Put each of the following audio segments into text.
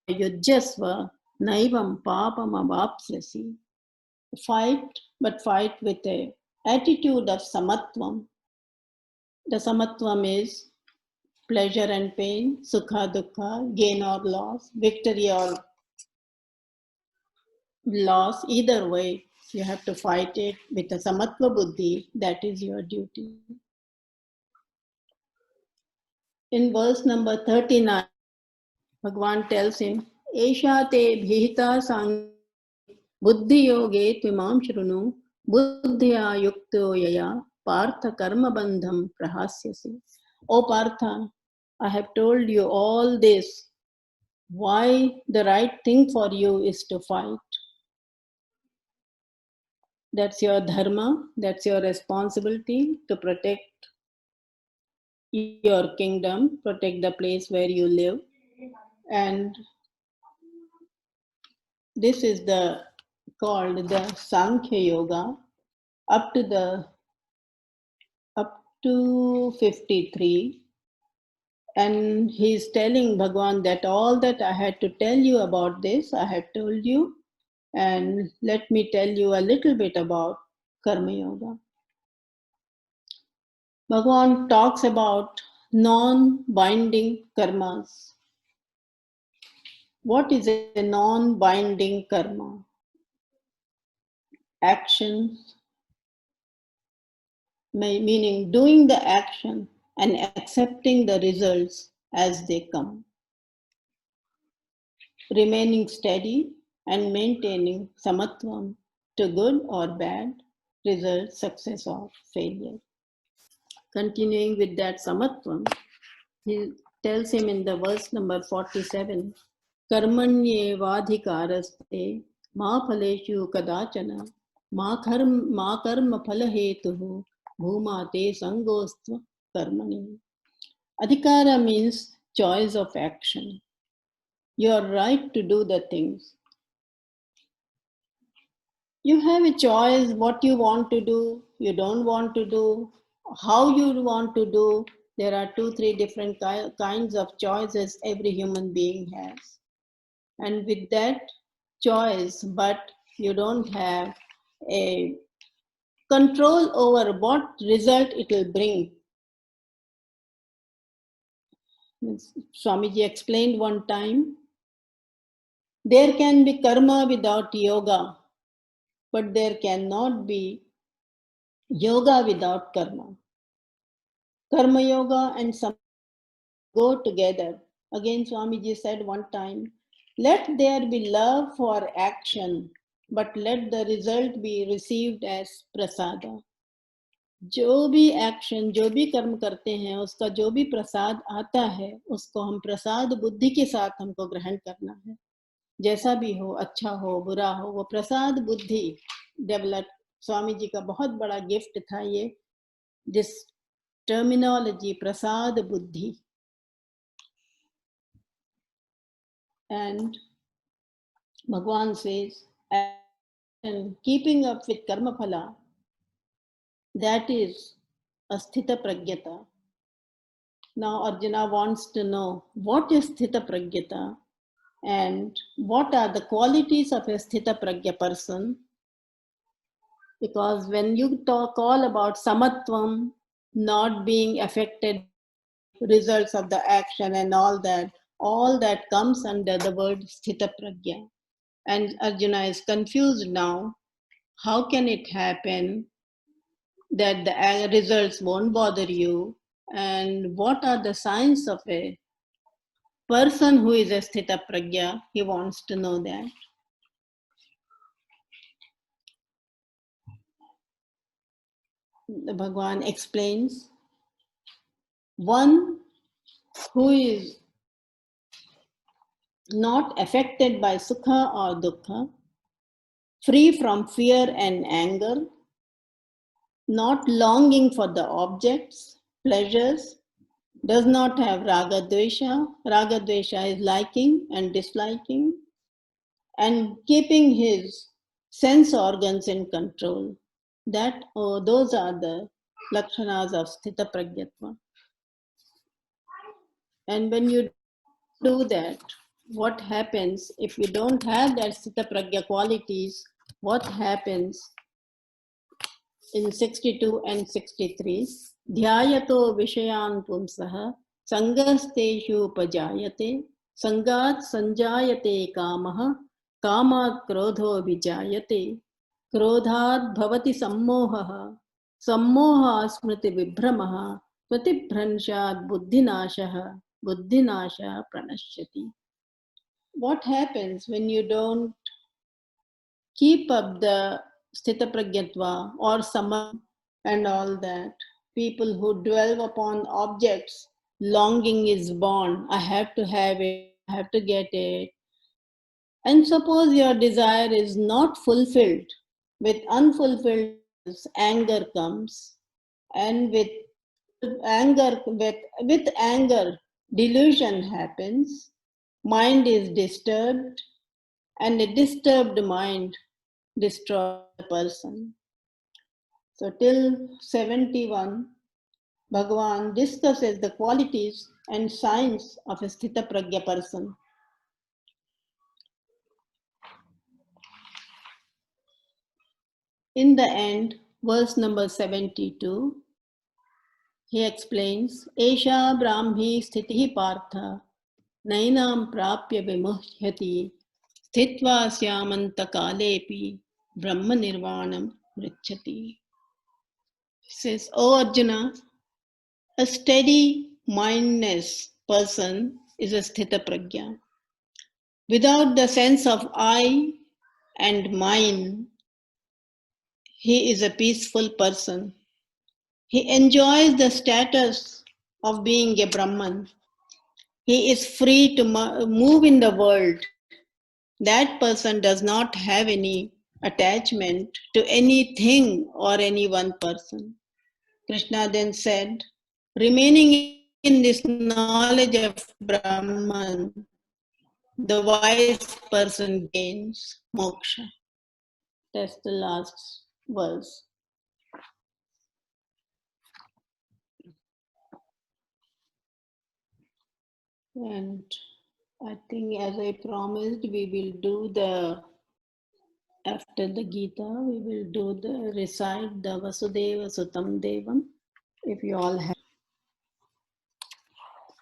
yujjasva naivam papam avapsyasi. Fight, but fight with a attitude of samatvam. The samatvam is pleasure and pain, sukha dukkha, gain or loss, victory or loss. Either way, you have to fight it with a samatva buddhi. That is your duty. In verse number 39, Bhagavan tells him, Esha te bhita sang buddhi yoge tvimam shrunu buddhya yukto yaya partha karma bandham prahasyasi. O Partha, I have told you all this. Why the right thing for you is to fight. That's your dharma, that's your responsibility to protect your kingdom, protect the place where you live. And this is called the Sankhya Yoga up to 53. And he's telling Bhagwan that all that I had to tell you about this, I have told you. And let me tell you a little bit about Karma Yoga. Bhagwan talks about non-binding karmas. What is a non-binding karma? Actions, meaning doing the action and accepting the results as they come. Remaining steady and maintaining samatvam to good or bad, result, success or failure. Continuing with that samatvam, he tells him in the verse number 47, Karmanye vadhikaraste ma phaleshu kadachana ma karma phalahetuhu bhuma te sangostva karmani. Adhikara means choice of action. Your right to do the things. You have a choice what you want to do, you don't want to do, how you want to do. There are 2-3 different kinds of choices every human being has. And with that choice, but you don't have a control over what result it will bring. Swamiji explained one time, there can be karma without yoga, but there cannot be yoga without karma. Karma yoga and samadhi go together. Again, Swamiji said one time, let there be love for action, but let the result be received as prasada. जो भी action, जो भी कर्म करते हैं, उसका जो भी प्रसाद आता है, उसको हम प्रसाद बुद्धि के साथ हमको ग्रहण करना है. जैसा भी हो, अच्छा हो, बुरा हो, वो प्रसाद बुद्धि डेवलप. स्वामी जी का बहुत बड़ा गिफ्ट था ये, दिस टर्मिनोलॉजी, प्रसाद बुद्धि. And Bhagwan says, and keeping up with karma phala, that is asthita pragyata. Now Arjuna wants to know what is sthita pragyata and what are the qualities of a sthita pragya person. Because when you talk all about samatvam, not being affected results of the action and all that comes under the word sthita pragya. And Arjuna is confused now. How can it happen that the results won't bother you? And what are the signs of a person who is a sthita pragya? He wants to know that. The Bhagwan explains, one who is not affected by sukha or dukkha, free from fear and anger, not longing for the objects, pleasures, does not have raga dvesha. Raga dvesha is liking and disliking, and keeping his sense organs in control. Those are the lakshanas of sthita pragyatva. And when you do that, what happens if we don't have that Sthita Pragya qualities, what happens in 62 and 63? Dhyayato Vishayan Pumsaha Sangasteshu Pajayate Sangat Sanjayate Kamaha Kamat Krodho Vijayate Krodhat Bhavati Sammohaha Sammoha Smriti Vibhramaha Pratibhranshat Buddhinashaha Buddhinasha Pranashyati. What happens when you don't keep up the Sthita Pragyatva or Sama and all that? People who dwell upon objects, longing is born. I have to have it, I have to get it. And suppose your desire is not fulfilled, with unfulfilled anger comes, and with anger, delusion happens, mind is disturbed, and a disturbed mind destroys the person. So till 71, Bhagavan discusses the qualities and signs of a Sthita Pragya person. In the end, verse number 72, he explains, Esha Brahmi Sthitihi Partha Nainam Prapya Vimuhyati Sthitva Syamanta Kalepi Brahma Nirvanam Mrichati. He says, O Arjuna, a steady mindedness person is a Sthita Pragya. Without the sense of I and mine, he is a peaceful person. He enjoys the status of being a Brahman. He is free to move in the world. That person does not have any attachment to anything or any one person. Krishna then said, remaining in this knowledge of Brahman, the wise person gains moksha. That's the last verse. And I think, as I promised, we will do after the Gita, we will do recite the Vasudeva Sutam Devam, if you all have.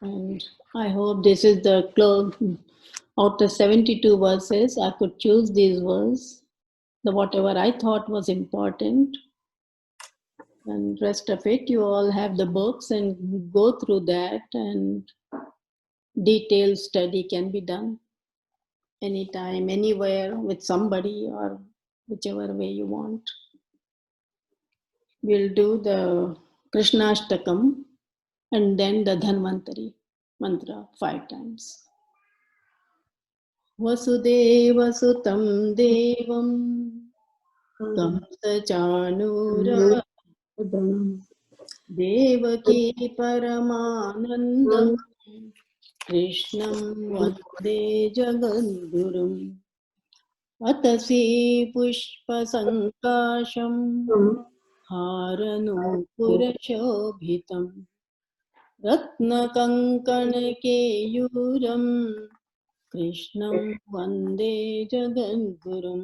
And I hope this is the close. Out of 72 verses, I could choose these verses, whatever I thought was important. And rest of it, you all have the books and go through that, and detailed study can be done anytime, anywhere, with somebody, or whichever way you want. We'll do the Krishnashtakam and then the Dhanvantari mantra 5 times. Vasudeva Sutam Devam Kamsa Chanura Devaki Paramanandam Krishnam Vande Jagadgurum Atasi Pushpa Sankasham Haranupurashobhitam Ratnakankanakeyuram Krishnam Vande Jagadgurum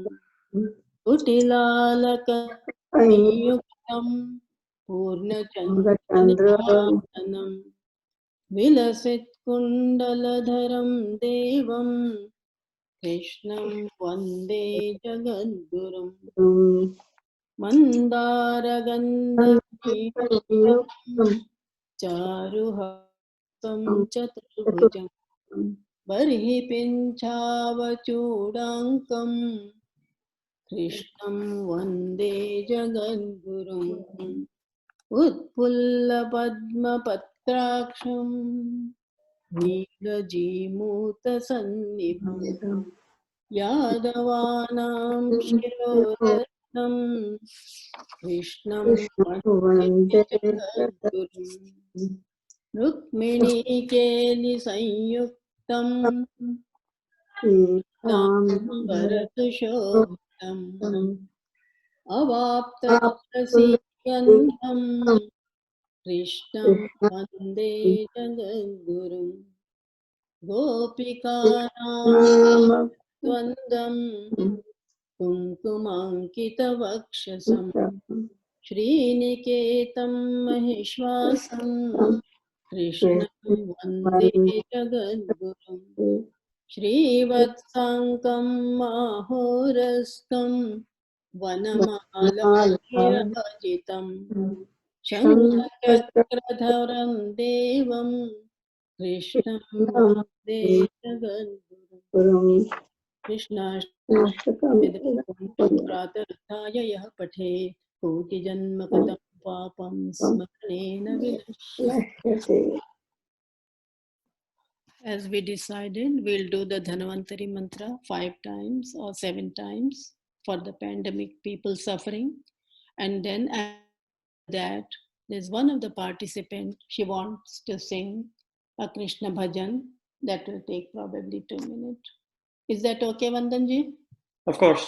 Utilalakayuktam Purnachandranam Vilasit Kundaladharam Devam Krishnam Vande Jagadgurum Mandaragandham Charuhastam Chaturbhujam Barhi Pinchavachudankam Krishnam Vande Jagadgurum Utpulla Padma Patraksham Neelajimuta Sannibham Yadavanam Shirodhanam Krishnam Vande Jagadgurum Rukmini Keli Sanyuktam Varatushodham Avapta Prasiyantam Krishnam Vande Jagadgurum गोपिकानां द्वन्द्वं कुङ्कुमाङ्कितवक्षसं श्रीनिकेतं महिश्वासं कृष्णं वन्दे जगद्गुरुम् श्रीवत्साङ्कं माहोरस्कं वनमालविराजितं शङ्खचक्रधरं देवं कृष्णं वन्दे जगद्गुरुम् कृष्णाष्टकं प्रातरुत्थाय यः पठेत् कोटिजन्मकृतं पापं स्मरणेन विनश्यति. As we decided, we'll do the Dhanvantari mantra 5 times or 7 times for the pandemic people suffering. And then after that, there's one of the participants, she wants to sing a Krishna bhajan. That will take probably 2 minutes. Is that okay, Vandanji? Of course.